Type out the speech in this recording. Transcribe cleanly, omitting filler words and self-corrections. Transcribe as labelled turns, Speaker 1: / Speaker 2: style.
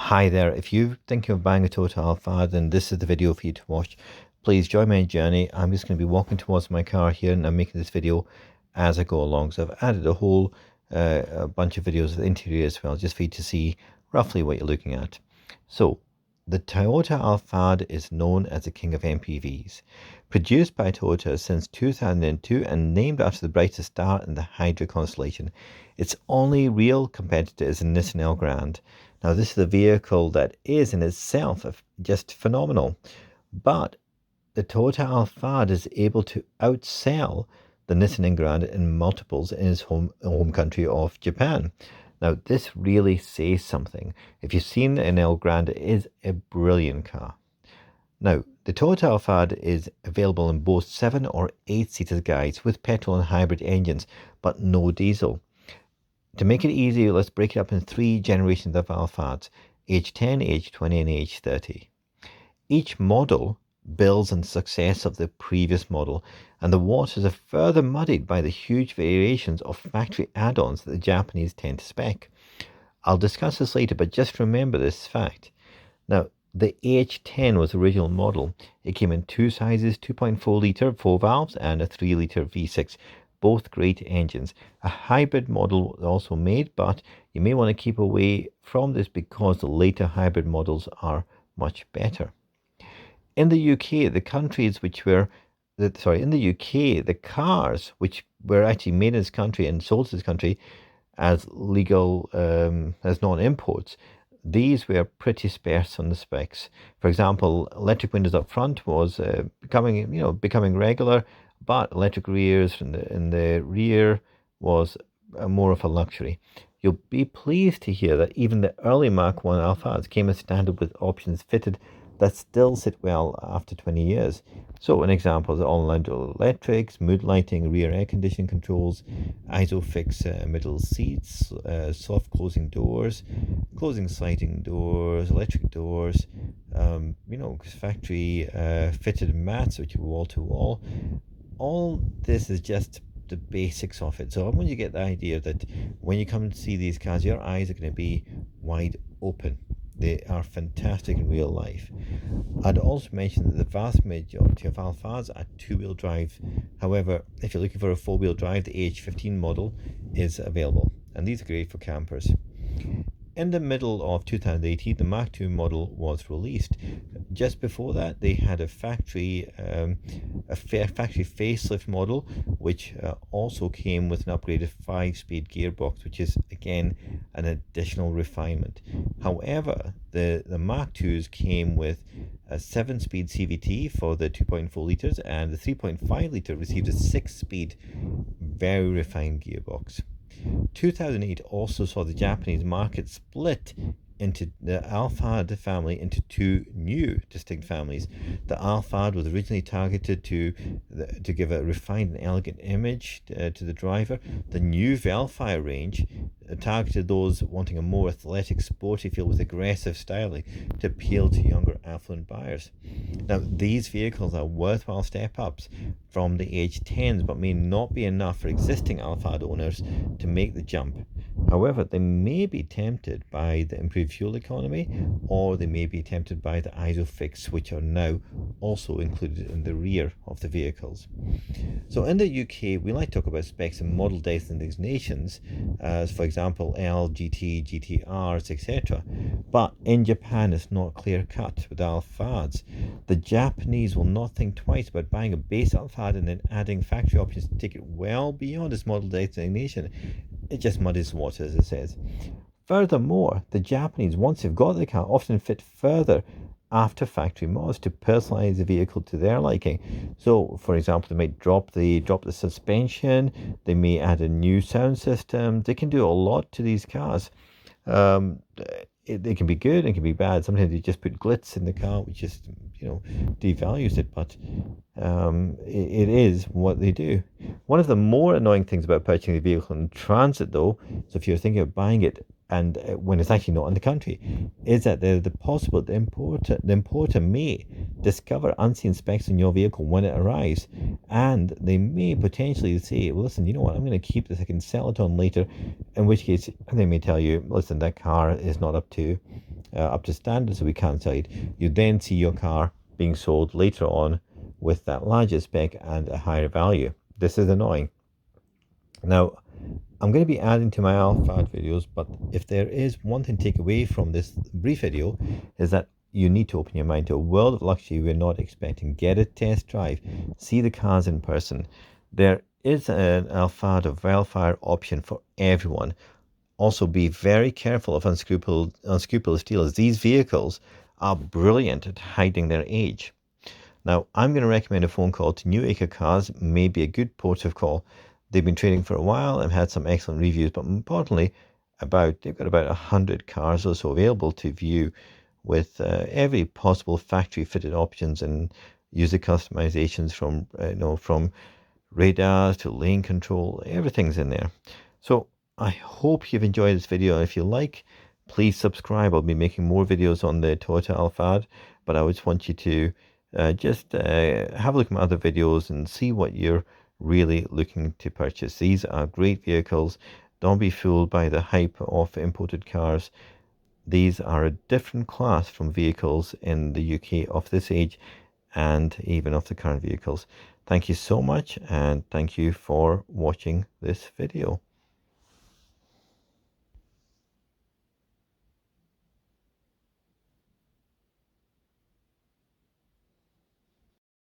Speaker 1: Hi there, if you're thinking of buying a Toyota Alphard, then this is the video for you to watch. Please join my journey. I'm just going to be walking towards my car here and I'm making this video as I go along. So I've added a whole a bunch of videos of the interior as well, just for you to see roughly what you're looking at. So the Toyota Alphard is known as the king of MPVs. Produced by Toyota since 2002 and named after the brightest star in the Hydra constellation, its only real competitor is the Nissan Elgrand. Now, this is a vehicle that is in itself just phenomenal, but the Toyota Alphard is able to outsell the Nissan Elgrand in multiples in its home country of Japan. Now, this really says something. If you've seen an Elgrand, it is a brilliant car. Now, the Toyota Alphard is available in both 7 or 8-seater guides with petrol and hybrid engines, but no diesel. To make it easy, let's break it up in 3 generations of Alphards, age 10, age 20, and age 30. Each model builds on the success of the previous model, and the waters are further muddied by the huge variations of factory add-ons that the Japanese tend to spec. I'll discuss this later, but just remember this fact. Now, the AH10 was the original model. It came in 2 sizes, 2.4 litre 4 valves and a 3 litre V6. Both great engines. A hybrid model was also made, but you may want to keep away from this because the later hybrid models are much better. In the UK, the cars which were actually made in this country and sold to this country as legal, as non-imports, these were pretty sparse on the specs. For example, electric windows up front was becoming regular, but electric rears in the rear was more of a luxury. You'll be pleased to hear that even the early Mark 1 Alphards came as standard with options fitted that still sit well after 20 years. So an example is all-around electrics, mood lighting, rear air conditioning controls, ISOFIX middle seats, soft closing doors, closing sliding doors, electric doors, factory fitted mats which are wall to wall. All this is just the basics of it. So I want you to get the idea that when you come to see these cars, your eyes are going to be wide open. They are fantastic in real life. I'd also mention that the vast majority of Alphards are 2-wheel drive. However, if you're looking for a 4-wheel drive, the AH15 model is available, and these are great for campers. In the middle of 2018, the Mark II model was released. Just before that, they had a factory facelift model, which also came with an upgraded 5-speed gearbox, which is again an additional refinement. However, the Mark IIs came with a 7-speed CVT for the 2.4 litres, and the 3.5 litre received a 6-speed, very refined gearbox. 2008 also saw the Japanese market split into the Alphard family into 2 new distinct families. The Alphard was originally targeted to give a refined and elegant image to the driver. The new Vellfire range targeted those wanting a more athletic, sporty feel with aggressive styling to appeal to younger, affluent buyers. Now, these vehicles are worthwhile step-ups from the AH10s, but may not be enough for existing Alphard owners to make the jump. However, they may be tempted by the improved fuel economy, or they may be tempted by the ISOFIX, which are now also included in the rear of the vehicles. So in the UK, we like to talk about specs and model designations, as for example L, GT, GTRs, etc. But in Japan, it's not clear-cut with Alphards. The Japanese will not think twice about buying a base Alphard and then adding factory options to take it well beyond its model designation. It just muddies the water, as it says. Furthermore, the Japanese, once they've got the car, often fit further after factory mods to personalize the vehicle to their liking. So, for example, they might drop the suspension, they may add a new sound system. They can do a lot to these cars. They can be good and can be bad. Sometimes they just put glitz in the car, which just devalues it, but it is what they do. One of the more annoying things about purchasing a vehicle in transit, though, so if you're thinking of buying it and when it's actually not in the country, is that there's the possible the importer may discover unseen specs in your vehicle when it arrives, and they may potentially say, well, listen, you know what, I'm going to keep this, I can sell it on later, in which case they may tell you, listen, that car is not up to up to standards of weak hindsight, you then see your car being sold later on with that larger spec and a higher value. This is annoying. Now, I'm going to be adding to my Alphard videos, but if there is one thing to take away from this brief video, is that you need to open your mind to a world of luxury we're not expecting. Get a test drive, see the cars in person. There is an Alphard or Vellfire option for everyone. Also, be very careful of unscrupulous dealers. These vehicles are brilliant at hiding their age. Now, I'm going to recommend a phone call to New Acre Cars, may be a good port of call. They've been trading for a while and had some excellent reviews, but importantly, they've got about 100 cars or so available to view with every possible factory fitted options and user customizations from radars to lane control. Everything's in there. So I hope you've enjoyed this video. If you like, please subscribe. I'll be making more videos on the Toyota Alphard, but I always want you to just have a look at my other videos and see what you're really looking to purchase. These are great vehicles. Don't be fooled by the hype of imported cars. These are a different class from vehicles in the UK of this age and even of the current vehicles. Thank you so much, and thank you for watching this video.